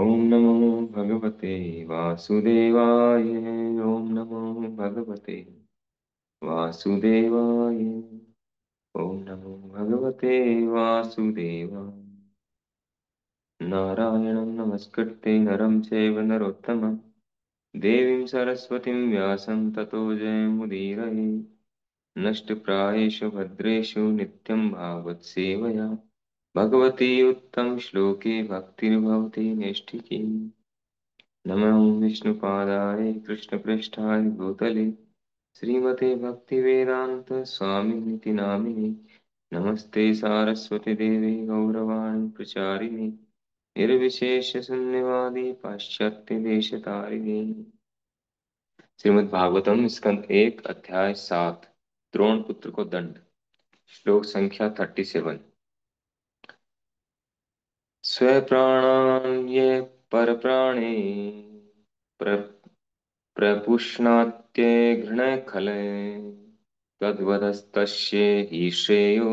ओम नमो भगवते वासुदेवाय। ओम नमो भगवते वासुदेवाय। ओम नमो भगवते वासुदेवाय। नारायणं नमस्कृत्य नरं चैव नरोत्तमं देवीं सरस्वतीं व्यासं ततो जयमुदीरये। नष्टप्रायेषु भद्रेषु नित्यं भागवत सेवया भगवती उत्तम श्लोके भक्तिर्भवति नैष्ठिकी। नमो विष्णुपादाय कृष्णपृष्ठाय भूतले श्रीमते भक्तिवेदांत स्वामिनिति नामिने। नमस्ते सारस्वती देवी गौरवाणी प्रचारिणे निर्विशेष शून्यवादी पाश्चात्य देश तारिणे। श्रीमद् भागवतम स्कंद 1 अध्याय 7 द्रोण पुत्र को दंड। श्लोक संख्या 37। स्वप्राणान्ये परप्राणे प्र प्रपुष्णात्ये घृणखले तद्वदस्तस्य हि श्रेयो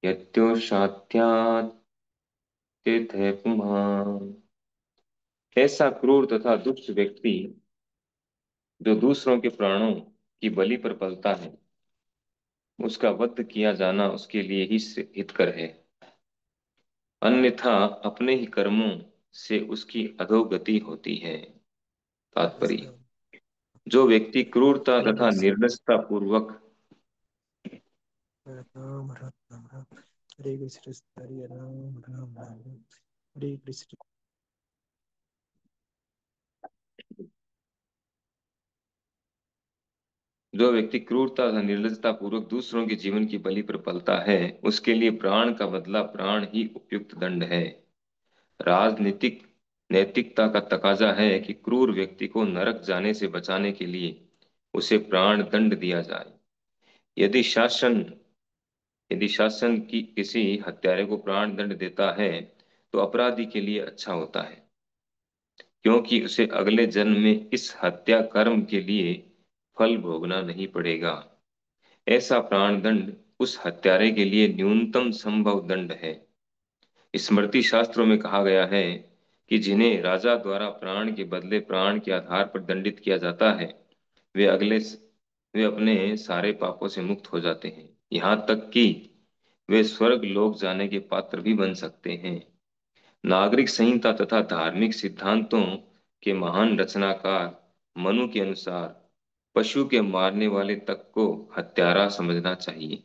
यत्योषात्यात् पुमान्। ऐसा क्रूर तथा दुष्ट व्यक्ति जो दूसरों के प्राणों की बलि पर पलता है, उसका वध किया जाना उसके लिए ही हितकर है, अन्यथा अपने ही कर्मों से उसकी अधोगति होती है। तात्पर्य: राम। जो व्यक्ति क्रूरता हरे तथा कृष्ण। निर्लजता पूर्वक राम राम राम राम। हरे कृष्ण हरे राम राम राम। हरे कृष्ण। जो व्यक्ति क्रूरता तथा निर्लजता पूर्वक दूसरों के जीवन की बलि पर पलता है, उसके लिए प्राण का बदला प्राण ही उपयुक्त दंड है। राजनीतिक नैतिकता का तकाजा है कि क्रूर व्यक्ति को नरक जाने से बचाने के लिए उसे प्राण दंड दिया जाए। यदि शासन यदि शासन की किसी हत्यारे को प्राण दंड देता है तो अपराधी के लिए अच्छा होता है, क्योंकि उसे अगले जन्म में इस हत्या कर्म के लिए फल भोगना नहीं पड़ेगा। ऐसा प्राण दंड उस हत्यारे के लिए न्यूनतम संभव दंड है। स्मृति शास्त्रों में कहा गया है कि जिन्हें राजा द्वारा प्राण के बदले प्राण के आधार पर दंडित किया जाता है, वे वे अपने सारे पापों से मुक्त हो जाते हैं, यहाँ तक कि वे स्वर्ग लोक जाने के पात्र भी बन सकते हैं। नागरिक संहिता तथा धार्मिक सिद्धांतों के महान रचनाकार मनु के अनुसार पशु के मारने वाले तक को हत्यारा समझना चाहिए,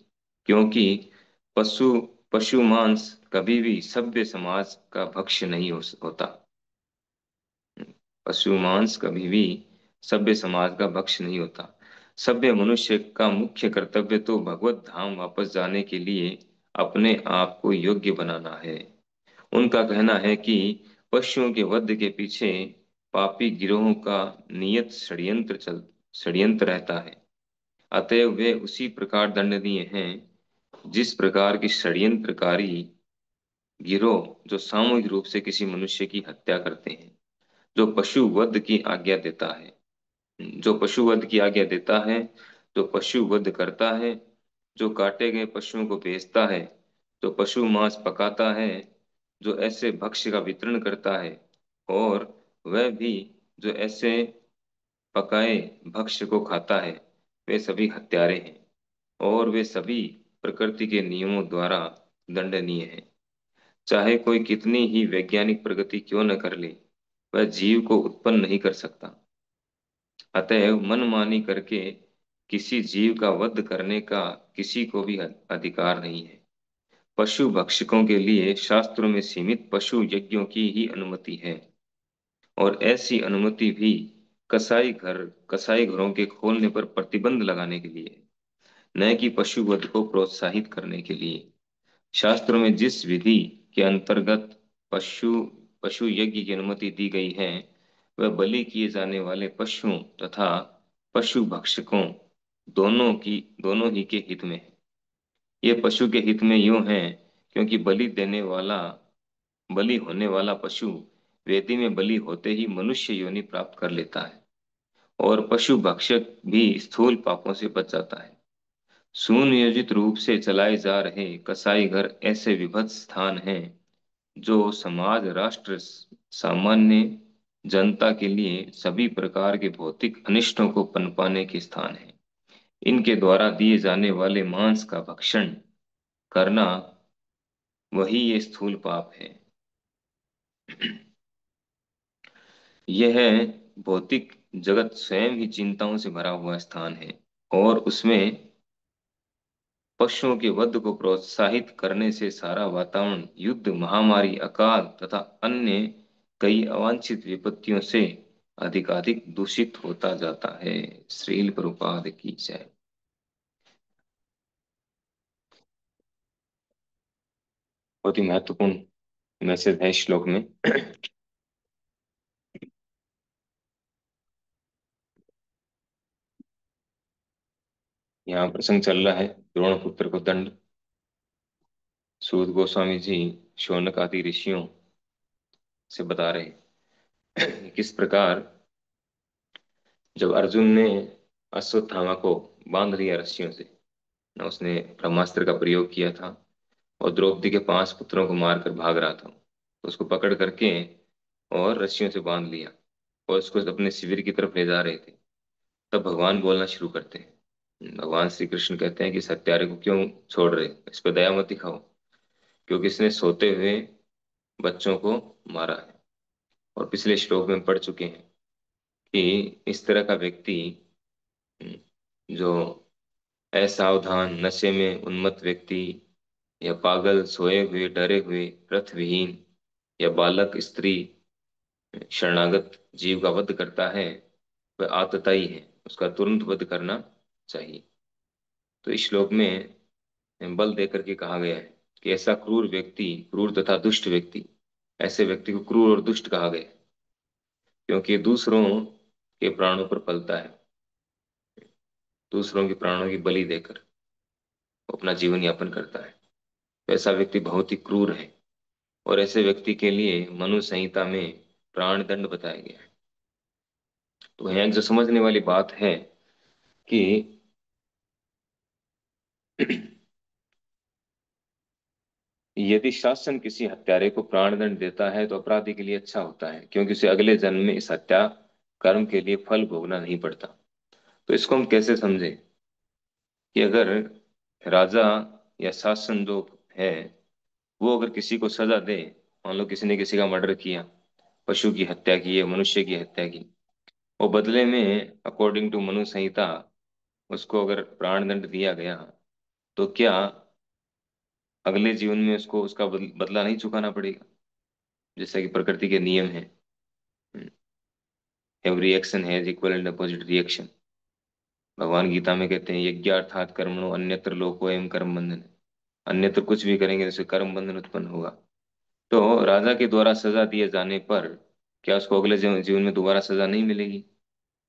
क्योंकि पशु पशु मांस कभी भी सभ्य समाज का भक्ष्य नहीं होता। पशु मांस कभी भी सभ्य समाज का भक्ष्य नहीं होता। सभ्य मनुष्य का मुख्य कर्तव्य तो भगवत धाम वापस जाने के लिए अपने आप को योग्य बनाना है। उनका कहना है कि पशुओं के वध के पीछे पापी गिरोहों का नियत षड्यंत्र रहता है। अतएव वे उसी प्रकार दंडनीय हैं जिस प्रकार की षड्यंत्रकारी गिरोह जो सामूहिक रूप से किसी मनुष्य की हत्या करते हैं। जो पशु वध की आज्ञा देता है जो पशु वध की आज्ञा देता है, जो पशु वध करता है, जो काटे गए पशुओं को बेचता है, जो पशु मांस पकाता है, जो ऐसे भक्ष्य का वितरण करता है, और वह भी जो ऐसे पकाए भक्ष्य को खाता है, वे सभी हत्यारे हैं, और वे सभी प्रकृति के नियमों द्वारा दंडनीय हैं। चाहे कोई कितनी ही वैज्ञानिक प्रगति क्यों न कर ले, वह जीव को उत्पन्न नहीं कर सकता। अतएव मनमानी करके किसी जीव का वध करने का किसी को भी अधिकार नहीं है। पशु भक्षकों के लिए शास्त्रों में सीमित पशु यज्ञों की ही अनुमति है, और ऐसी अनुमति भी कसाई घरों के खोलने पर प्रतिबंध लगाने के लिए, न कि पशु वध को प्रोत्साहित करने के लिए। शास्त्रों में जिस विधि के अंतर्गत पशु पशु यज्ञ की अनुमति दी गई है, वह बलि किए जाने वाले पशुओं तथा पशु भक्षकों दोनों ही के हित में है। ये पशु के हित में यूं है क्योंकि बलि होने वाला पशु वेदी में बलि होते ही मनुष्य योनि प्राप्त कर लेता है, और पशु भक्षक भी स्थूल पापों से बच जाता है। सुनियोजित रूप से चलाए जा रहे कसाई घर ऐसे विभत्स स्थान हैं जो समाज, राष्ट्र, सामान्य जनता के लिए सभी प्रकार के भौतिक अनिष्टों को पनपाने के स्थान है। इनके द्वारा दिए जाने वाले मांस का भक्षण करना, वही ये स्थूल पाप है। यह भौतिक जगत स्वयं ही चिंताओं से भरा हुआ स्थान है, और उसमें पशुओं के वध को प्रोत्साहित करने से सारा वातावरण युद्ध, महामारी, अकाल तथा अन्य कई अवांछित विपत्तियों से अधिकाधिक दूषित होता जाता है। श्रील प्रभुपाद की जय। बहुत ही महत्वपूर्ण मैसेज है इस श्लोक में। यहाँ प्रसंग चल रहा है द्रोण पुत्र को दंड। सूत गोस्वामी जी शौनक आदि ऋषियों से बता रहे हैं कि किस प्रकार जब अर्जुन ने अश्वत्थामा को बांध लिया रस्सियों से, ना उसने ब्रह्मास्त्र का प्रयोग किया था और द्रौपदी के 5 पुत्रों को मारकर भाग रहा था, तो उसको पकड़ करके और रस्सियों से बांध लिया और उसको अपने शिविर की तरफ ले जा रहे थे। तब भगवान बोलना शुरू करते हैं। भगवान श्री कृष्ण कहते हैं कि इस हत्यारे को क्यों छोड़ रहे, इस पर दया मत दिखाओ, क्योंकि इसने सोते हुए बच्चों को मारा है। और पिछले श्लोक में पढ़ चुके हैं कि इस तरह का व्यक्ति, जो असावधान, नशे में उन्मत्त व्यक्ति, या पागल, सोए हुए, डरे हुए, रथ विहीन, या बालक, स्त्री, शरणागत जीव का वध करता है, वह आतताई है, उसका तुरंत वध करना चाहिए। तो इस श्लोक में बल देकर के कहा गया है कि ऐसा क्रूर व्यक्ति, क्रूर तथा दुष्ट व्यक्ति, ऐसे व्यक्ति को क्रूर और दुष्ट कहा गया है, क्योंकि दूसरों के प्राणों पर पलता है, दूसरों के प्राणों की बलि देकर वो अपना जीवन यापन करता है। तो ऐसा व्यक्ति बहुत ही क्रूर है, और ऐसे व्यक्ति के लिए मनु संहिता में प्राण दंड बताया गया है। तो यहाँ जो समझने वाली बात है कि यदि शासन किसी हत्यारे को प्राणदंड देता है तो अपराधी के लिए अच्छा होता है, क्योंकि उसे अगले जन्म में इस हत्या कर्म के लिए फल भोगना नहीं पड़ता। तो इसको हम कैसे समझे कि अगर राजा या शासन जो है, वो अगर किसी को सजा दे, मान लो किसी ने किसी का मर्डर किया, पशु की हत्या की है, मनुष्य की हत्या की, और बदले में अकॉर्डिंग टू मनु संहिता उसको अगर प्राणदंड दिया गया, तो क्या अगले जीवन में उसको उसका बदला नहीं चुकाना पड़ेगा, जैसा कि प्रकृति के नियम है। Every action has equal and opposite reaction. भगवान गीता में कहते हैं यज्ञार्थात कर्मणो अन्यत्र लोको एवं कर्म बंधन। अन्यत्र कुछ भी करेंगे तो कर्म बंधन उत्पन्न होगा। तो राजा के द्वारा सजा दिए जाने पर क्या उसको अगले जीवन में दोबारा सजा नहीं मिलेगी?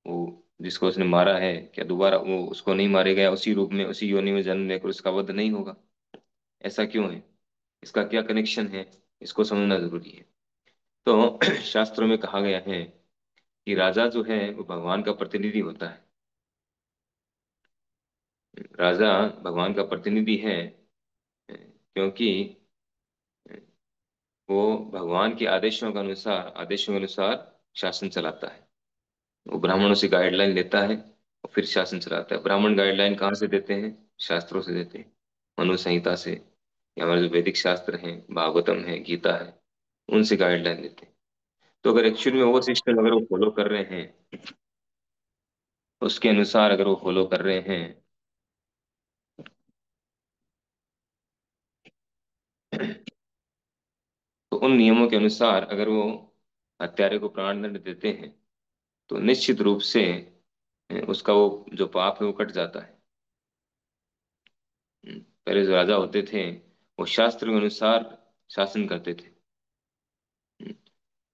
वो जिसको उसने मारा है, क्या दोबारा वो उसको नहीं मारेगा, या उसी रूप में उसी योनि में जन्म लेकर उसका वध नहीं होगा? ऐसा क्यों है? इसका क्या कनेक्शन है? इसको समझना जरूरी है। तो शास्त्रों में कहा गया है कि राजा जो है वो भगवान का प्रतिनिधि होता है। राजा भगवान का प्रतिनिधि है, क्योंकि वो भगवान के आदेशों के अनुसार शासन चलाता है। वो ब्राह्मणों से गाइडलाइन लेता है और फिर शासन चलाता है। ब्राह्मण गाइडलाइन कहाँ से देते हैं? शास्त्रों से देते हैं, मनु संहिता से, या हमारे जो वैदिक शास्त्र हैं, भागवतम है, गीता है, उनसे गाइडलाइन लेते हैं। तो अगर एक्चुअल में वो सिस्टम अगर वो फॉलो कर रहे हैं, उसके अनुसार अगर वो फॉलो कर रहे हैं, तो उन नियमों के अनुसार अगर वो हत्यारे को प्राणदंड देते हैं, तो निश्चित रूप से उसका वो जो पाप है वो कट जाता है। पहले जो राजा होते थे वो शास्त्र के अनुसार शासन करते थे।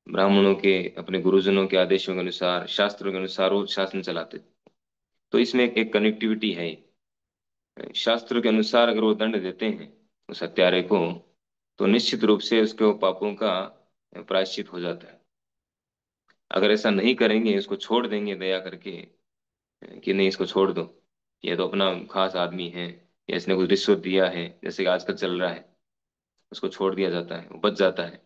ब्राह्मणों के, अपने गुरुजनों के आदेशों के अनुसार, शास्त्रों के अनुसार वो शासन चलाते थे। तो इसमें एक कनेक्टिविटी है। शास्त्र के अनुसार अगर वो दंड देते हैं उस हत्यारे को, तो निश्चित रूप से उसके वो पापों का प्रायश्चित हो जाता है। अगर ऐसा नहीं करेंगे, इसको छोड़ देंगे दया करके कि नहीं इसको छोड़ दो, ये तो अपना खास आदमी है, या इसने कुछ रिश्वत दिया है, जैसे कि आजकल चल रहा है, उसको छोड़ दिया जाता है, वो बच जाता है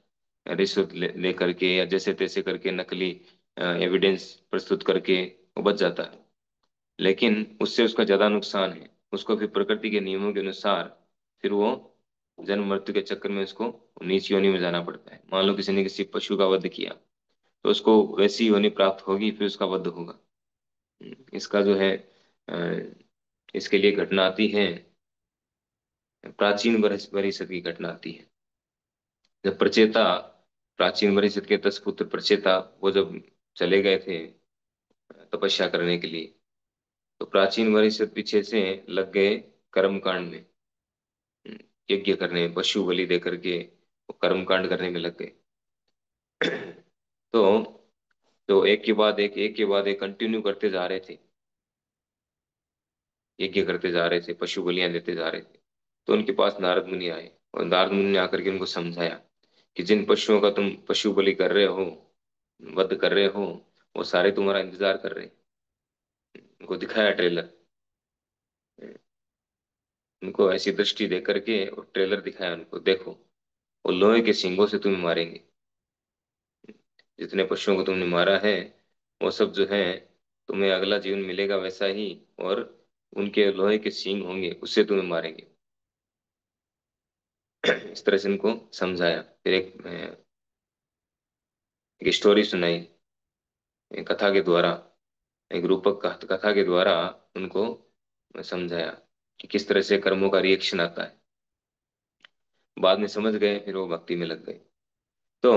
रिश्वत ले करके या जैसे तैसे करके नकली एविडेंस प्रस्तुत करके वो बच जाता है। लेकिन उससे उसका ज्यादा नुकसान है, उसको फिर प्रकृति के नियमों के अनुसार फिर वो जन्म मृत्यु के चक्कर में उसको नीच योनि में जाना पड़ता है। मान लो किसी ने किसी पशु का वध किया तो उसको वैसी योनि प्राप्त होगी, फिर उसका वध होगा। इसका जो है इसके लिए घटना आती है, प्राचीन परिषद की घटना आती है। जब प्रचेता, प्राचीन परिषद के 10 पुत्र प्रचेता, वो जब चले गए थे तपस्या करने के लिए, तो प्राचीन परिषद पीछे से लग गए कर्म कांड में, यज्ञ करने, पशु बलि दे करके वो कर्म कांड करने में लग गए। तो एक के बाद एक कंटिन्यू करते जा रहे थे, यज्ञ करते जा रहे थे, पशु बलियां देते जा रहे थे। तो उनके पास नारद मुनि आए और नारद मुनि ने आकर के उनको समझाया कि जिन पशुओं का तुम पशु बलि कर रहे हो, वध कर रहे हो, वो सारे तुम्हारा इंतजार कर रहे हैं। उनको दिखाया ट्रेलर, उनको ऐसी दृष्टि दे करके और ट्रेलर दिखाया उनको, देखो वो लोहे के सींगों से तुम्हें मारेंगे। जितने पशुओं को तुमने मारा है वो सब जो है तुम्हें अगला जीवन मिलेगा वैसा ही, और उनके लोहे के सींग होंगे उससे तुम्हें मारेंगे। इस तरह से इनको समझाया। फिर एक स्टोरी सुनाई, एक कथा के द्वारा, एक रूपक कथा के द्वारा उनको समझाया कि किस तरह से कर्मों का रिएक्शन आता है। बाद में समझ गए, फिर वो भक्ति में लग गए। तो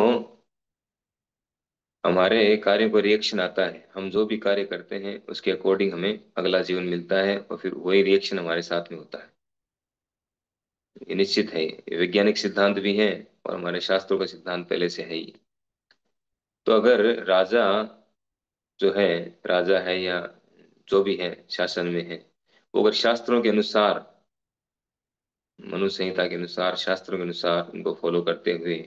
हमारे कार्यों को रिएक्शन आता है, हम जो भी कार्य करते हैं उसके अकॉर्डिंग हमें अगला जीवन मिलता है, और फिर वही रिएक्शन हमारे साथ में होता है। ये निश्चित है, ये वैज्ञानिक सिद्धांत भी है और हमारे शास्त्रों का सिद्धांत पहले से है ही। तो अगर राजा जो है, राजा है या जो भी है शासन में है, वो अगर शास्त्रों के अनुसार, मनु संहिता के अनुसार, शास्त्रों के अनुसार उनको फॉलो करते हुए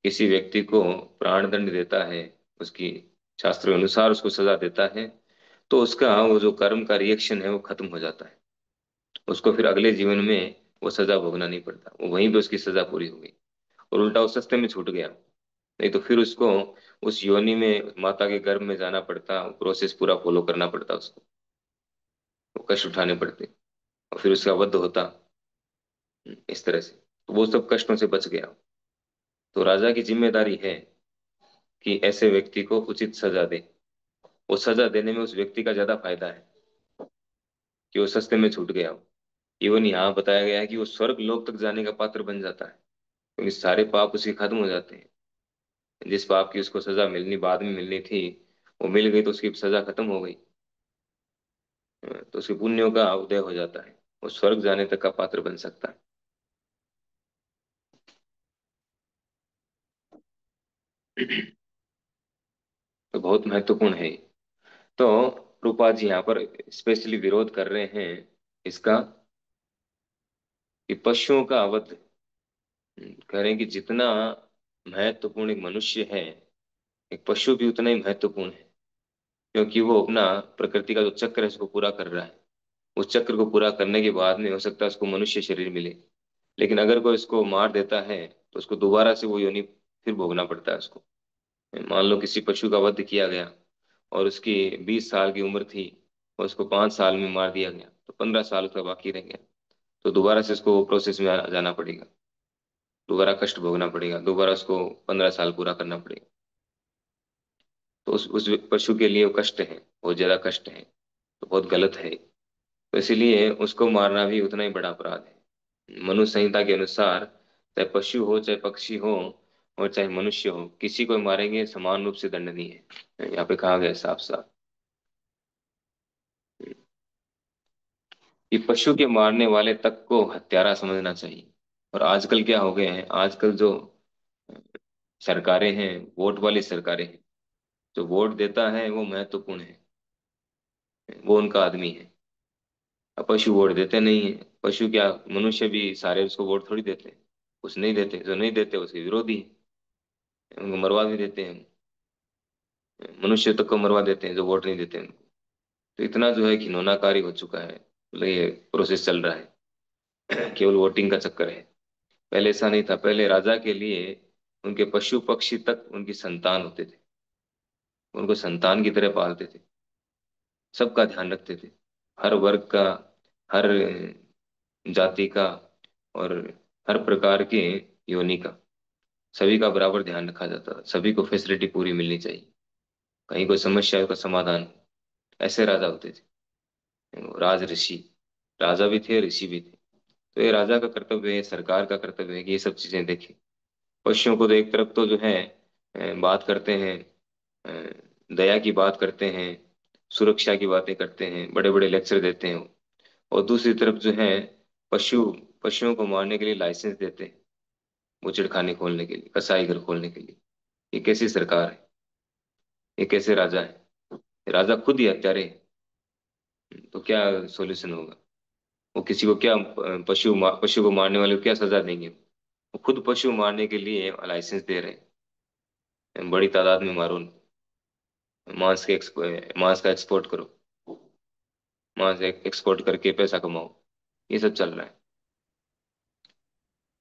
किसी व्यक्ति को प्राण दंड देता है, उसकी शास्त्रों के अनुसार उसको सजा देता है, तो उसका वो जो कर्म का रिएक्शन है वो खत्म हो जाता है। उसको फिर अगले जीवन में वो सजा भोगना नहीं पड़ता, वो वहीं पे उसकी सजा पूरी हो गई, और उल्टा वो सस्ते में छूट गया। नहीं तो फिर उसको उस योनि में, माता के गर्भ में जाना पड़ता, प्रोसेस पूरा फॉलो करना पड़ता उसको, वो कष्ट उठाने पड़ते, और फिर उसका वध होता। इस तरह से तो वो सब कष्टों से बच गया। तो राजा की जिम्मेदारी है कि ऐसे व्यक्ति को उचित सजा दे। वो सजा देने में उस व्यक्ति का ज्यादा फायदा है कि वो सस्ते में छूट गया हो। इवन यहाँ बताया गया है कि वो स्वर्ग लोक तक जाने का पात्र बन जाता है, क्योंकि सारे पाप उसके खत्म हो जाते हैं। जिस पाप की उसको सजा मिलनी, बाद में मिलनी थी, वो मिल गई तो उसकी सजा खत्म हो गई। तो उसके पुण्यों का उदय हो जाता है, वो स्वर्ग जाने तक का पात्र बन सकता है। तो बहुत महत्वपूर्ण है। तो रूपा जी यहाँ पर स्पेशली विरोध कर रहे हैं इसका, कि पशुओं का वध, कह रहे हैं कि जितना महत्वपूर्ण एक मनुष्य है, एक पशु भी उतना ही महत्वपूर्ण है, क्योंकि वो अपना प्रकृति का जो चक्र है उसको पूरा कर रहा है। उस चक्र को पूरा करने के बाद में हो सकता है उसको मनुष्य शरीर मिले, लेकिन अगर कोई इसको मार देता है तो उसको दोबारा से वो योनि फिर भोगना पड़ता है उसको। मान लो किसी पशु का वध किया गया और उसकी 20 साल की उम्र थी, और उसको 5 साल में मार दिया गया, तो 15 साल उसका बाकी रह गया। तो दोबारा से उसको प्रोसेस में जाना पड़ेगा, दोबारा कष्ट भोगना पड़ेगा, दोबारा उसको 15 साल पूरा करना पड़ेगा। तो उस पशु के लिए वो कष्ट है, बहुत ज्यादा कष्ट है, तो बहुत गलत है। तो इसीलिए उसको मारना भी उतना ही बड़ा अपराध है। मनु संहिता के अनुसार चाहे पशु हो, चाहे पक्षी हो, और चाहे मनुष्य हो, किसी को मारेंगे समान रूप से दंडनीय है, यहाँ पे कहा गया है साफ साफ कि पशु के मारने वाले तक को हत्यारा समझना चाहिए। और आजकल क्या हो गया है, आजकल जो सरकारें हैं, वोट वाली सरकारें हैं, जो वोट देता है वो महत्वपूर्ण है, वो उनका आदमी है। अब पशु वोट देते नहीं है, पशु क्या, मनुष्य भी सारे उसको वोट थोड़ी देते हैं, कुछ नहीं देते, जो नहीं देते उसके विरोधी हैं, उनको मरवा भी देते हैं। मनुष्य तक को मरवा देते हैं जो वोट नहीं देते उनको। तो इतना जो है घिनौना कार्य हो चुका है, मतलब ये प्रोसेस चल रहा है। केवल वोटिंग का चक्कर है। पहले ऐसा नहीं था। पहले राजा के लिए उनके पशु पक्षी तक उनकी संतान होते थे, उनको संतान की तरह पालते थे, सबका ध्यान रखते थे, हर वर्ग का, हर जाति का, और हर प्रकार के योनि का, सभी का बराबर ध्यान रखा जाता था, सभी को फैसिलिटी पूरी मिलनी चाहिए, कहीं कोई समस्या है, का समाधान हो। ऐसे राजा होते थे, राज ऋषि, राजा भी थे ऋषि भी थे। तो ये राजा का कर्तव्य है, सरकार का कर्तव्य है कि ये सब चीजें देखें। पशुओं को तो एक तरफ तो जो है बात करते हैं, दया की बात करते हैं, सुरक्षा की बातें करते हैं, बड़े बड़े लेक्चर देते हैं, और दूसरी तरफ जो है पशु पशुओं को मारने के लिए लाइसेंस देते हैं, बूचड़खाने खोलने के लिए, कसाई घर खोलने के लिए। ये कैसी सरकार है, ये कैसे राजा है? राजा खुद ही हत्यारे हैं। तो क्या सॉल्यूशन होगा? वो किसी को क्या पशु को मारने वाले को क्या सजा देंगे? वो खुद पशु मारने के लिए लाइसेंस दे रहे हैं, बड़ी तादाद में मारो, मांस का एक्सपोर्ट करो, मांस एक्सपोर्ट करके पैसा कमाओ, ये सब चल रहा है।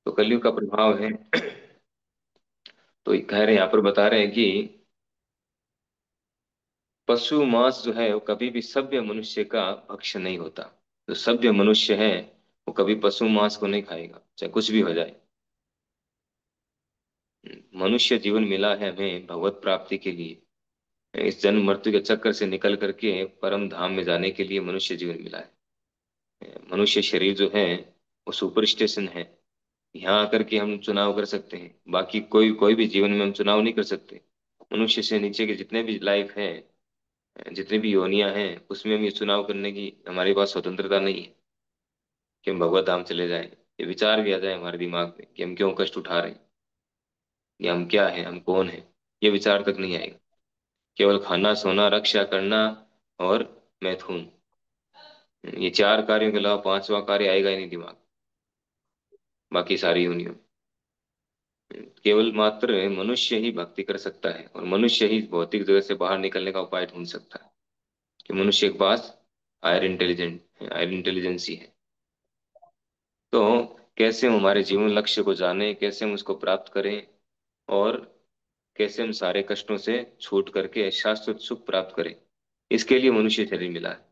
तो कलयुग का प्रभाव है। तो ये कह रहे हैं, यहाँ पर बता रहे हैं कि पशु मांस जो है वो कभी भी सभ्य मनुष्य का भक्ष्य नहीं होता। जो सभ्य मनुष्य है वो कभी पशु मांस को नहीं खाएगा, चाहे कुछ भी हो जाए। मनुष्य जीवन मिला है हमें भगवत प्राप्ति के लिए, इस जन्म मृत्यु के चक्कर से निकल करके परम धाम में जाने के लिए मनुष्य जीवन मिला है। मनुष्य शरीर जो है वो सुपर स्टेशन है। यहाँ आकर के हम चुनाव कर सकते हैं, बाकी कोई कोई भी जीवन में हम चुनाव नहीं कर सकते। मनुष्य से नीचे के जितने भी लाइफ है, जितनी भी योनियां हैं, उसमें हम ये चुनाव करने की हमारे पास स्वतंत्रता नहीं है कि हम भगवत धाम चले जाएं। ये विचार भी आ जाए हमारे दिमाग में कि हम क्यों कष्ट उठा रहे हैं, या हम क्या हैं, हम कौन हैं, ये विचार तक नहीं आएगा। केवल खाना सोना रक्षा करना और मैथुन, ये चार कार्यों के अलावा पांचवा कार्य आएगा ही नहीं दिमाग, बाकी सारी योनियों में। केवल मात्र मनुष्य ही भक्ति कर सकता है, और मनुष्य ही भौतिक जगत से बाहर निकलने का उपाय ढूंढ सकता है, कि मनुष्य के पास हायर इंटेलिजेंसी है। तो कैसे हम हमारे जीवन लक्ष्य को जानें, कैसे हम उसको प्राप्त करें, और कैसे हम सारे कष्टों से छूट करके शाश्वत सुख प्राप्त करें, इसके लिए मनुष्य शरीर मिला है।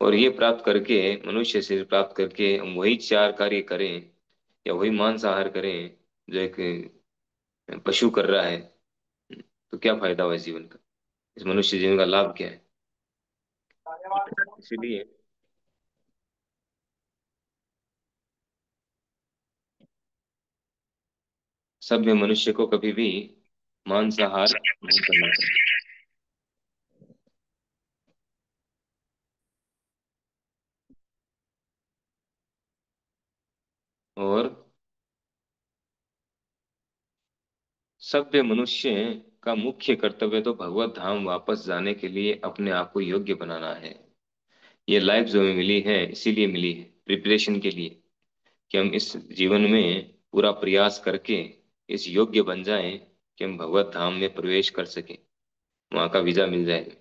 और ये प्राप्त करके, मनुष्य शरीर प्राप्त करके हम वही चार कार्य करें, या वही मांसाहार करें जो एक पशु कर रहा है, तो क्या फायदा हुआ इस जीवन का? इस मनुष्य जीवन का लाभ क्या है? इसीलिए सभ्य मनुष्य को कभी भी मांसाहार नहीं करना चाहिए। और सभ्य मनुष्य का मुख्य कर्तव्य तो भगवत धाम वापस जाने के लिए अपने आप को योग्य बनाना है। ये लाइफ जो हमें मिली है इसीलिए मिली है, प्रिपरेशन के लिए, कि हम इस जीवन में पूरा प्रयास करके इस योग्य बन जाएं कि हम भगवत धाम में प्रवेश कर सकें, वहां का वीजा मिल जाए।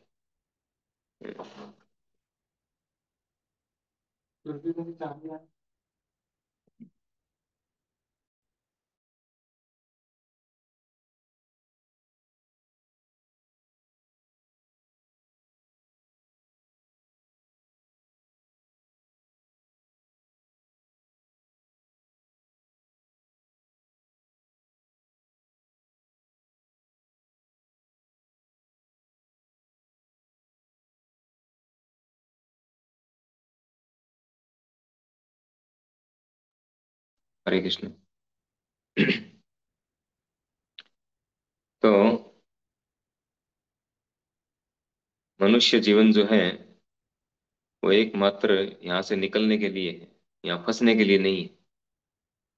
हरे कृष्ण। तो मनुष्य जीवन जो है वो एकमात्र यहाँ से निकलने के लिए है, यहाँ फंसने के लिए नहीं है।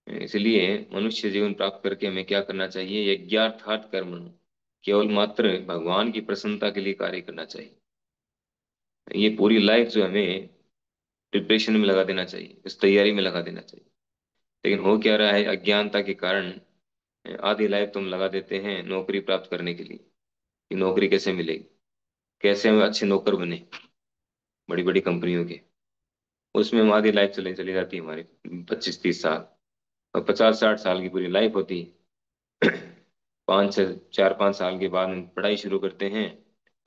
इसलिए मनुष्य जीवन प्राप्त करके हमें क्या करना चाहिए? यज्ञार्थात कर्म, केवल मात्र भगवान की प्रसन्नता के लिए कार्य करना चाहिए। ये पूरी लाइफ जो हमें प्रिपरेशन में लगा देना चाहिए, इस तैयारी में लगा देना चाहिए। लेकिन हो क्या रहा है, अज्ञानता के कारण आधी लाइफ तुम लगा देते हैं नौकरी प्राप्त करने के लिए, कि नौकरी कैसे मिलेगी, कैसे हम अच्छे नौकर बने बड़ी बड़ी कंपनियों के। उसमें हम आधी लाइफ चली चली जाती है हमारी, 25-30 साल। और 50-60 साल की पूरी लाइफ होती है। 4-5 साल के बाद हम पढ़ाई शुरू करते हैं,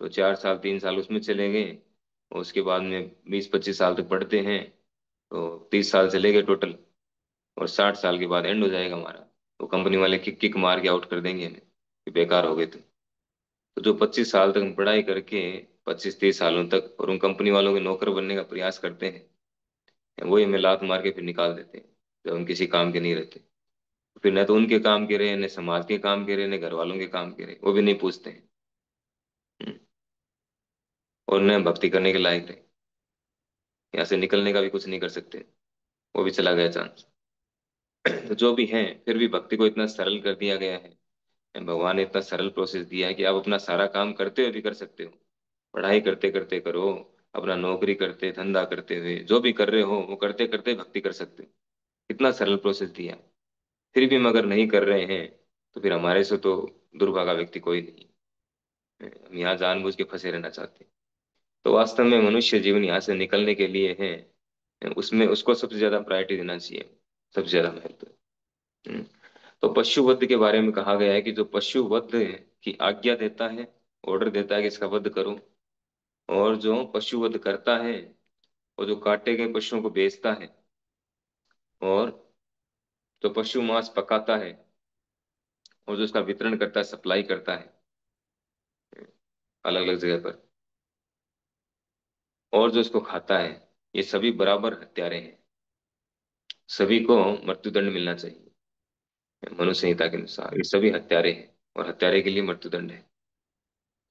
तो 4 साल 3 साल उसमें चले गए, और उसके बाद में 20-25 साल तक पढ़ते हैं, तो 30 साल चले गए टोटल। और 60 साल के बाद एंड हो जाएगा हमारा, तो कंपनी वाले किक किक मार के आउट कर देंगे हमें कि बेकार हो गए तुम। तो जो 25 साल तक हम पढ़ाई करके 25-30 सालों तक और उन कंपनी वालों के नौकर बनने का प्रयास करते हैं, वही हमें लात मार के फिर निकाल देते हैं जब हम किसी काम के नहीं रहते। फिर न तो उनके काम के रहे, न समाज के काम के रहे, न घर वालों के काम के रहे, वो भी नहीं पूछते हैं। हम्म। और न भक्ति करने के लायक रहे, यहाँ से निकलने का भी कुछ नहीं कर सकते, वो भी चला गया चांस। तो जो भी है, फिर भी भक्ति को इतना सरल कर दिया गया है, भगवान ने इतना सरल प्रोसेस दिया है कि आप अपना सारा काम करते हुए भी कर सकते हो। पढ़ाई करते करते करो, अपना नौकरी करते धंधा करते हुए जो भी कर रहे हो वो करते करते भक्ति कर सकते हो। इतना सरल प्रोसेस दिया है। फिर भी हम अगर नहीं कर रहे हैं, तो फिर हमारे से तो दुर्भागा व्यक्ति कोई नहीं है। हम यहाँ जानबूझ के फंसे रहना चाहते हैं। तो वास्तव में मनुष्य जीवन यहाँ से निकलने के लिए है, उसमें उसको सबसे ज्यादा प्रायोरिटी देना चाहिए, सबसे ज्यादा महत्व। हम्म। तो पशु वध के बारे में कहा गया है कि जो पशु वध की आज्ञा देता है, ऑर्डर देता है कि इसका वध करो, और जो पशु वध करता है, और जो काटे गए पशुओं को बेचता है, और जो पशु मांस पकाता है, और जो उसका वितरण करता है, सप्लाई करता है अलग अलग जगह पर, और जो उसको खाता है, ये सभी बराबर हत्यारे हैं। सभी को मृत्युदंड मिलना चाहिए। मनुष्य संहिता के अनुसार ये सभी हत्यारे हैं, और हत्यारे के लिए मृत्युदंड है।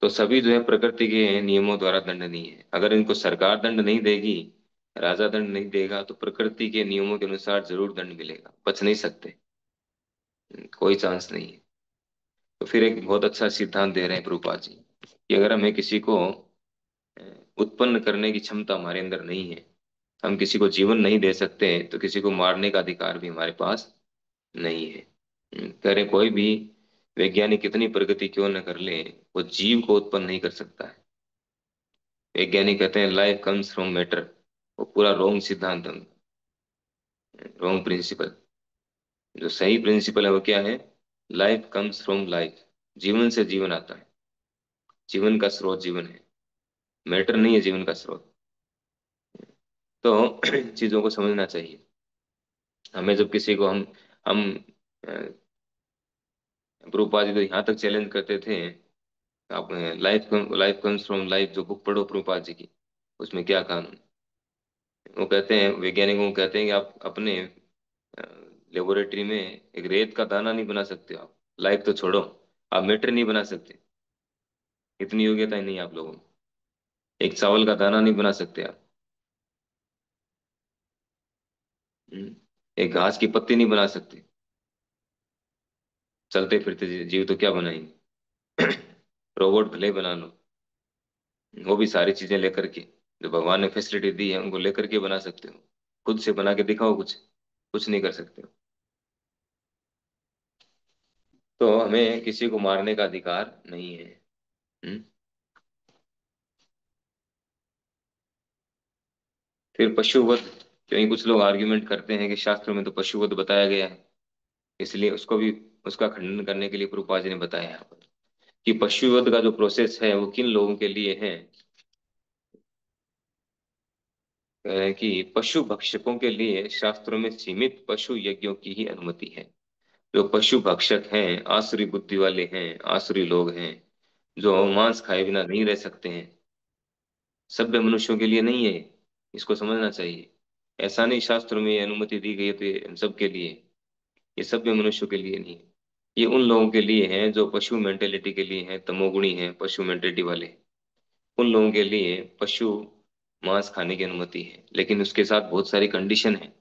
तो सभी जो है प्रकृति के नियमों द्वारा दंडनीय है। अगर इनको सरकार दंड नहीं देगी, राजा दंड नहीं देगा, तो प्रकृति के नियमों के अनुसार जरूर दंड मिलेगा, बच नहीं सकते। कोई चांस नहीं है। तो फिर एक बहुत अच्छा सिद्धांत दे रहे हैं प्रभुपाद जी, कि अगर हमें किसी को अ, उत्पन्न करने की क्षमता हमारे अंदर नहीं है, हम किसी को जीवन नहीं दे सकते, तो किसी को मारने का अधिकार भी हमारे पास नहीं है। कह रहे कोई भी वैज्ञानिक कितनी प्रगति क्यों न कर ले, वो जीव को उत्पन्न नहीं कर सकता है। वैज्ञानिक कहते हैं लाइफ कम्स फ्रॉम मैटर, वो पूरा रॉन्ग सिद्धांत है, रॉन्ग प्रिंसिपल। जो सही प्रिंसिपल है वो क्या है? लाइफ कम्स फ्रॉम लाइफ, जीवन से जीवन आता है। जीवन का स्रोत जीवन है, मैटर नहीं है जीवन का स्रोत। तो चीजों को समझना चाहिए हमें। जब किसी को हम प्रभुपाद जी तो यहाँ तक चैलेंज करते थे, आप लाइफ कम्स फ्रॉम लाइफ जो बुक पढ़ो प्रभुपाद जी की, उसमें क्या कानून। वो कहते हैं, वैज्ञानिकों को कहते हैं कि आप अपने लेबोरेटरी में एक रेत का दाना नहीं बना सकते हो आप, लाइफ तो छोड़ो, आप मैटर नहीं बना सकते। इतनी योग्यता ही नहीं है आप लोगों में। एक चावल का दाना नहीं बना सकते आप। एक घास की पत्ती नहीं बना सकते। चलते फिरते जीव तो क्या बनाएंगे? रोबोट भले ही बना लो, वो भी सारी चीजें लेकर के, जो भगवान ने फैसिलिटी दी है उनको लेकर के बना सकते हो। खुद से बना के दिखाओ कुछ, कुछ नहीं कर सकते हो। तो हमें किसी को मारने का अधिकार नहीं है। हम्म? फिर पशुवध, क्योंकि कुछ लोग आर्ग्यूमेंट करते हैं कि शास्त्रों में तो पशुवध बताया गया है, इसलिए उसको भी, उसका खंडन करने के लिए प्रभुपाद जी ने बताया यहाँ पर कि पशुवध का जो प्रोसेस है वो किन लोगों के लिए है। कि पशु भक्षकों के लिए शास्त्रों में सीमित पशु यज्ञों की ही अनुमति है। जो पशु भक्षक हैं, आसुरी बुद्धि वाले हैं, आसुरी लोग हैं, जो मांस खाए बिना नहीं रह सकते हैं, सभ्य मनुष्यों के लिए नहीं है। इसको समझना चाहिए। ऐसा नहीं शास्त्रों में ये अनुमति दी गई है तो ये हम सब के लिए, ये सभ्य मनुष्यों के लिए नहीं है। ये उन लोगों के लिए है जो पशु मेंटेलिटी के लिए है, तमोगुणी है, पशु मेंटेलिटी वाले। उन लोगों के लिए पशु मांस खाने की अनुमति है, लेकिन उसके साथ बहुत सारी कंडीशन है।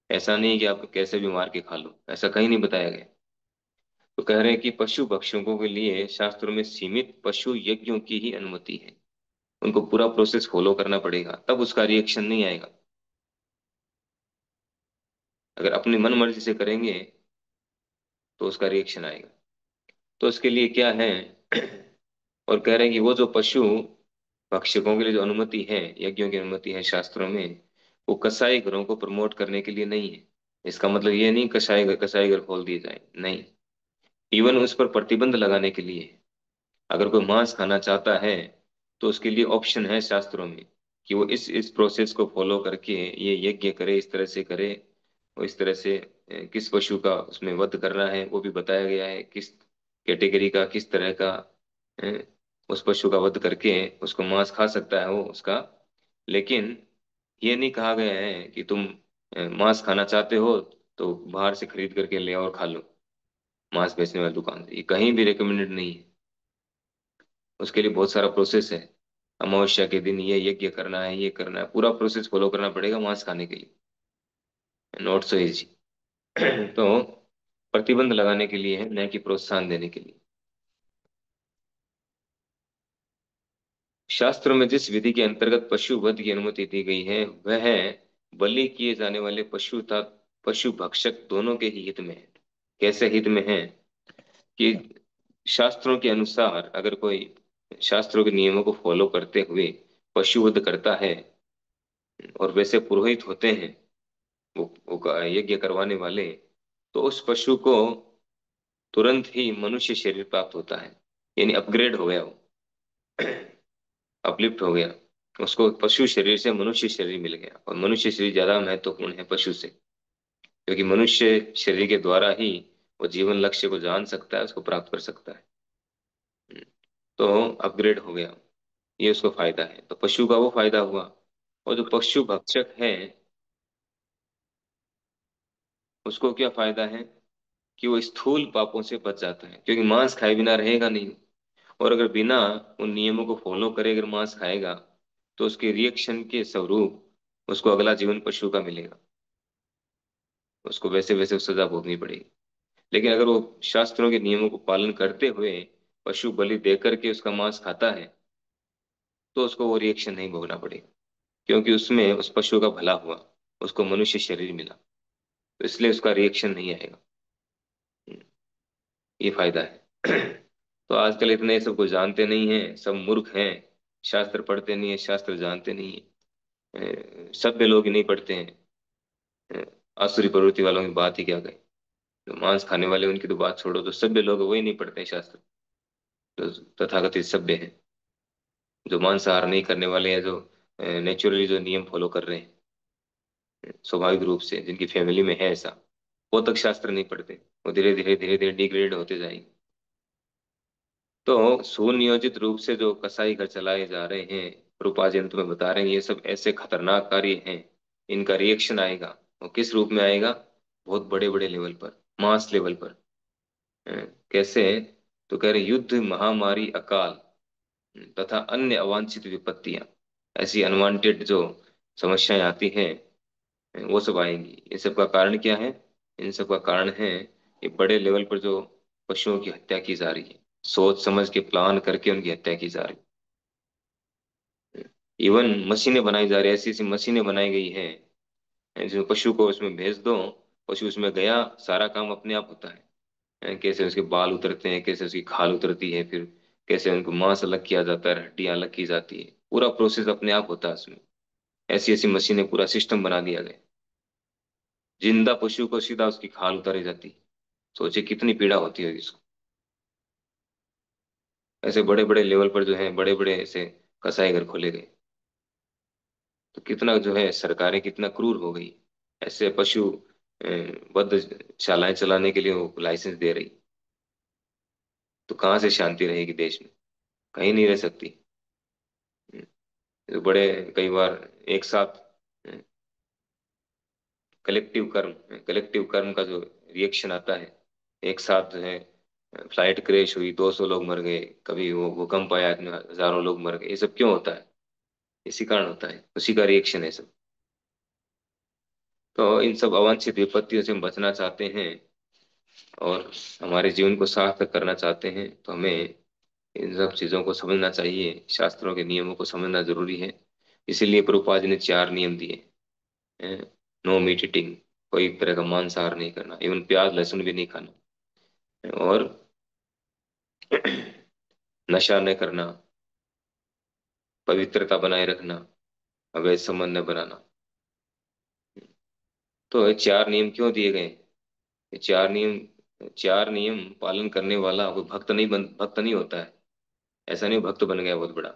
ऐसा नहीं है कि आप कैसे भी मार के खा लो, ऐसा कहीं नहीं बताया गया। तो कह रहे हैं कि पशु भक्षकों के लिए शास्त्रों में सीमित पशु यज्ञों की ही अनुमति है। उनको पूरा प्रोसेस फॉलो करना पड़ेगा, तब उसका रिएक्शन नहीं आएगा। अगर अपनी मन मर्जी से करेंगे तो उसका रिएक्शन आएगा। तो उसके लिए क्या है? और कह रहे हैं कि वो जो पशु भक्षकों के लिए जो अनुमति है, यज्ञों की अनुमति है शास्त्रों में, वो कसाई घरों को प्रमोट करने के लिए नहीं है। इसका मतलब ये नहीं कसाई कसाई घर खोल दिए जाए, नहीं। इवन उस पर प्रतिबंध लगाने के लिए, अगर कोई मांस खाना चाहता है तो उसके लिए ऑप्शन है शास्त्रों में कि वो इस प्रोसेस को फॉलो करके ये यज्ञ करे, इस तरह से करे, और इस तरह से किस पशु का उसमें वध करना है वो भी बताया गया है, किस कैटेगरी का, किस तरह का अ, उस पशु का वध करके उसको मांस खा सकता है वो उसका। लेकिन ये नहीं कहा गया है कि तुम मांस खाना चाहते हो तो बाहर से खरीद करके ले आओ और खा लो, मांस बेचने वाली दुकान से, ये कहीं भी रिकमेंडेड नहीं है। उसके लिए बहुत सारा प्रोसेस है। अमावस्या के दिन ये यज्ञ करना है, ये करना है, पूरा प्रोसेस फॉलो करना पड़ेगा मांस खाने के लिए, नॉट सो इजी। तो प्रतिबंध लगाने के लिए है, न कि प्रोत्साहन देने के लिए। शास्त्रों में जिस विधि के अंतर्गत पशु वध की अनुमति दी गई है वह है बलि किए जाने वाले पशु तथा पशु भक्षक दोनों के ही हित में है। कैसे हित में है कि शास्त्रों के अनुसार अगर कोई शास्त्रों के नियमों को फॉलो करते हुए पशु वध करता है, और वैसे पुरोहित होते हैं वो यज्ञ करवाने वाले, तो उस पशु को तुरंत ही मनुष्य शरीर प्राप्त होता है, यानी अपग्रेड हो गया वो, अपलिफ्ट हो गया। उसको पशु शरीर से मनुष्य शरीर मिल गया, और मनुष्य शरीर ज्यादा महत्वपूर्ण है पशु से, क्योंकि मनुष्य शरीर के द्वारा ही वो जीवन लक्ष्य को जान सकता है, उसको प्राप्त कर सकता है। तो अपग्रेड हो गया, ये उसको फायदा है, तो पशु का वो फायदा हुआ। और जो पशु भक्षक है उसको क्या फायदा है कि वो स्थूल पापों से बच जाता है, क्योंकि मांस खाए बिना रहेगा नहीं। और अगर बिना उन नियमों को फॉलो करे अगर मांस खाएगा तो उसके रिएक्शन के स्वरूप उसको अगला जीवन पशु का मिलेगा, उसको वैसे वैसे सजा भोगनी पड़ेगी। लेकिन अगर वो शास्त्रों के नियमों को पालन करते हुए पशु बलि दे करके उसका मांस खाता है तो उसको वो रिएक्शन नहीं भोगना पड़ेगा, क्योंकि उसमें उस पशु का भला हुआ, उसको मनुष्य शरीर मिला, तो इसलिए उसका रिएक्शन नहीं आएगा। ये फायदा है। तो आजकल इतने ये सब कुछ जानते नहीं है, सब मूर्ख हैं, शास्त्र पढ़ते नहीं है, शास्त्र जानते नहीं है। सभ्य लोग ही नहीं पढ़ते हैं। आसुरी प्रवृत्ति वालों की बात ही क्या कहें, जो मांस खाने वाले उनकी तो बात छोड़ो, तो सभ्य लोग वही नहीं पढ़ते हैं शास्त्र, जो तथाकथित सभ्य हैं, जो मांसाहार नहीं करने वाले हैं, जो नेचुरली जो नियम फॉलो कर रहे हैं स्वाभाविक रूप से, जिनकी फैमिली में है ऐसा, वो तक शास्त्र नहीं पढ़ते, वो धीरे धीरे डिग्रेड होते जाएंगे। तो सुनियोजित रूप से जो कसाई घर चलाए जा रहे हैं, रूपाजी अंत में बता रहे हैं, ये सब ऐसे खतरनाक कार्य हैं, इनका रिएक्शन आएगा, और किस रूप में आएगा, बहुत बड़े बड़े लेवल पर, मास लेवल पर। अ, कैसे, तो कह रहे युद्ध, महामारी, अकाल तथा अन्य अवांछित विपत्तियां, ऐसी अनवांटेड जो समस्याएं आती हैं वो सब आएंगी। इन सब का कारण क्या है, इन सब का कारण है ये बड़े लेवल पर जो पशुओं की हत्या की जा रही है, सोच समझ के प्लान करके उनकी हत्या की जा रही है। इवन मशीनें बनाई जा रही है, ऐसी ऐसी मशीनें बनाई गई है जो पशु को उसमें भेज दो, पशु उसमें गया, सारा काम अपने आप होता है। कैसे उसके बाल उतरते हैं, कैसे उसकी खाल उतरती है, फिर कैसे उनको मांस अलग किया जाता है, हड्डियां अलग की जाती है, पूरा प्रोसेस अपने आप होता है उसमें। ऐसी ऐसी मशीनें, पूरा सिस्टम बना दिया गया, जिंदा पशु को सीधा उसकी खाल उतारी जाती है। सोचे कितनी पीड़ा होती है इसको। ऐसे बड़े बड़े लेवल पर जो है बड़े बड़े ऐसे कसाई घर खोले गए, तो कितना जो है सरकारें कितना क्रूर हो गई, ऐसे पशु वध शालाएं चलाने के लिए वो लाइसेंस दे रही, तो कहाँ से शांति रहेगी देश में, कहीं नहीं रह सकती। तो बड़े कई बार एक साथ कलेक्टिव कर्म का जो रिएक्शन आता है, एक साथ जो है फ्लाइट क्रैश हुई, 200 लोग मर गए, कभी वो भूकंप आया, इतने हजारों लोग मर गए, ये सब क्यों होता है, इसी कारण होता है, उसी का रिएक्शन है सब। तो इन सब अवांछित विपत्तियों से हम बचना चाहते हैं और हमारे जीवन को सार्थक करना चाहते हैं, तो हमें इन सब चीजों को समझना चाहिए, शास्त्रों के नियमों को समझना जरूरी है। इसीलिए प्रभुपाद जी ने 4 नियम दिए हैं। नो मीट ईटिंग, कोई तरह का मांसाहार नहीं करना, इवन प्याज लहसुन भी नहीं खाना, और नशा न करना, पवित्रता बनाए रखना, अवैध संबंध न बनाना। तो ये चार नियम क्यों दिए गए? ये चार नियम पालन करने वाला कोई भक्त नहीं होता है। ऐसा नहीं भक्त बन गया बहुत बड़ा।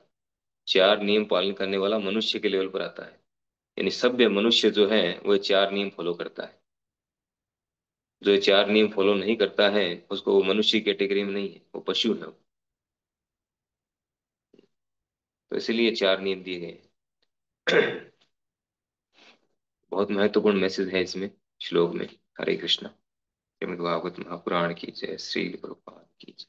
चार नियम पालन करने वाला मनुष्य के लेवल पर आता है। यानी सभ्य मनुष्य जो है वो ये चार नियम फॉलो करता है। जो ये चार नियम फॉलो नहीं करता है उसको वो मनुष्य की कैटेगरी में नहीं है, वो पशु है। तो इसलिए चार नियम दिए गए हैं। बहुत महत्वपूर्ण मैसेज है इसमें, श्लोक में। हरे कृष्णा। श्रीमद् भागवत महापुराण की जय, श्री प्रभुपाद की जय।